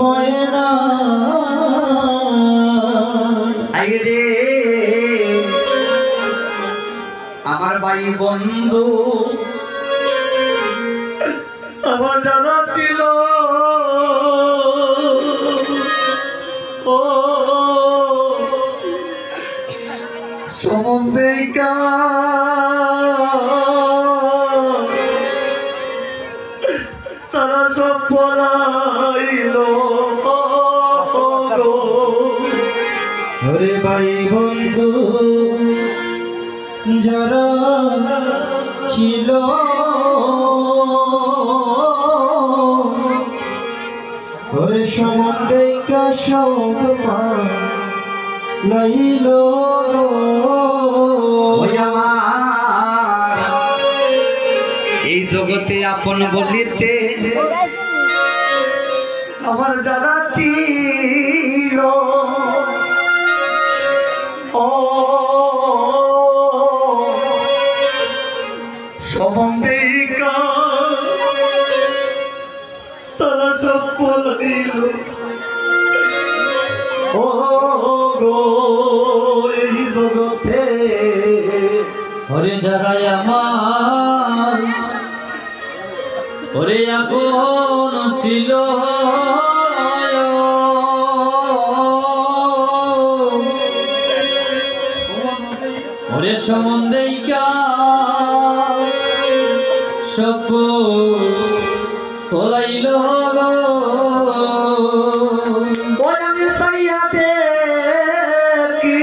সময় না আইরে আমার ভাই বন্ধু আমার জানা ছিল ও সম্বন্ধে তারা সব বলাইল ওরে ভাই বন্ধু যারা ছিল ওরে সম্বন্ধে সব লাইল এই জগতে আপন বলিতে আমার জানা ছিল ও সম্বন্ধে তারা সব বলিল ও গো এই জগতে ওরে যারা আমার ওরে আপন ছিল ওরে সম্বন্ধে সব কলাইল আমি সাইয়াতে কি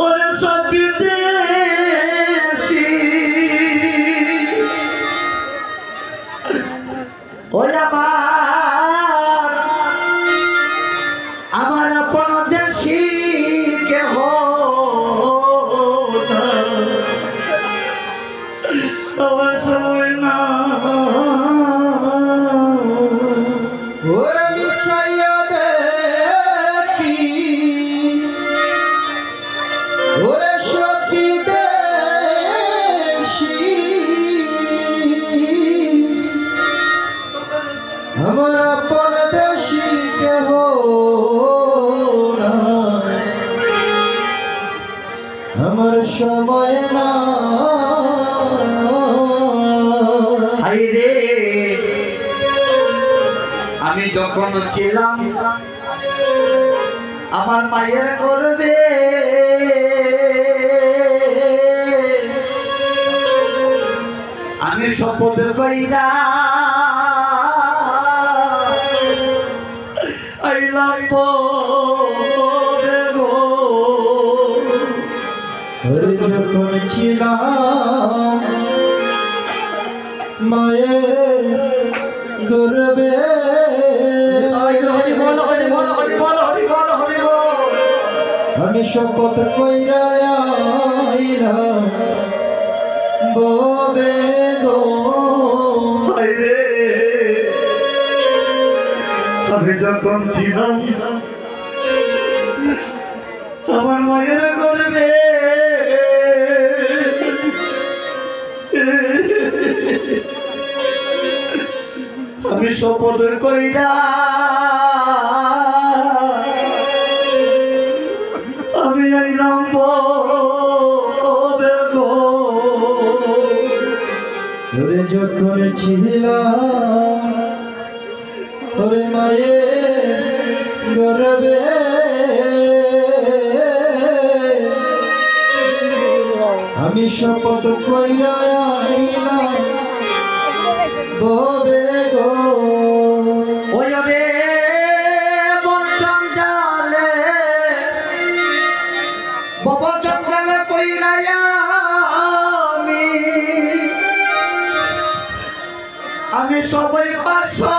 ওরে সব বিদেশি ওই আমার আপন দেশি কেহ আমার সময় না ওরে ছাইয়া দেখি ওরে সব বিদেশি আমার আপন দেশি কেহ না আমার সময় না হাইরে আমি যখন ছিলাম আমার মায়ের গর্ভে আমি শপথ কইরা আইলাম গো যখন ছিলাম মায়ের গর্ভে আমি শপথ কইরা আইলাম ববে গো আমি যখন ছিলাম আমার মায়ের গর্ভে আমি শপথ কইরা আমি আইলাম ববে গো ওরে যখন ছিলাম ওরে মায়ের গর্ভে আমি শপথ কইরা আইলাম ববে গো ওই আমি বন জঙ্গলে বন জঙ্গলে কইরা আমি সবাই পাশরিয়া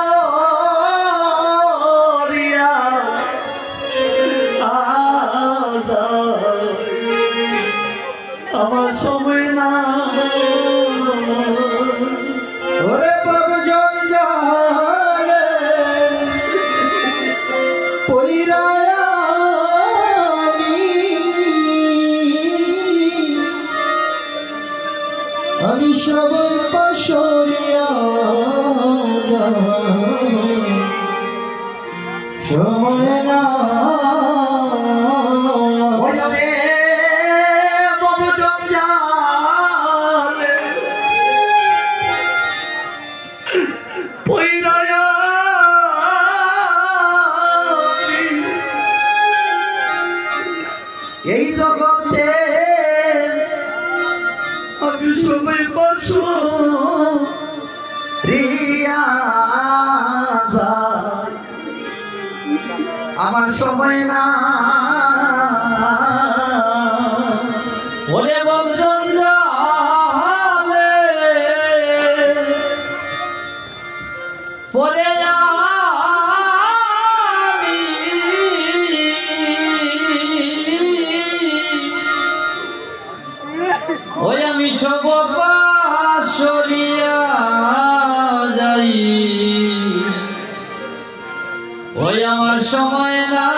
আমার সময় না ওরে বাবু জঞ্জালে পইরা আমি সবাই পাশরিয়া সময় না ওরে বাবু জঞ্জালে পইরায়া এই জগতে আমি সবাই বসু রিয়া আমার সময় না ওরে ববজন জালে পরে আমি ওই আমি সব পাশরিয়া যাই ওই আমার সময় না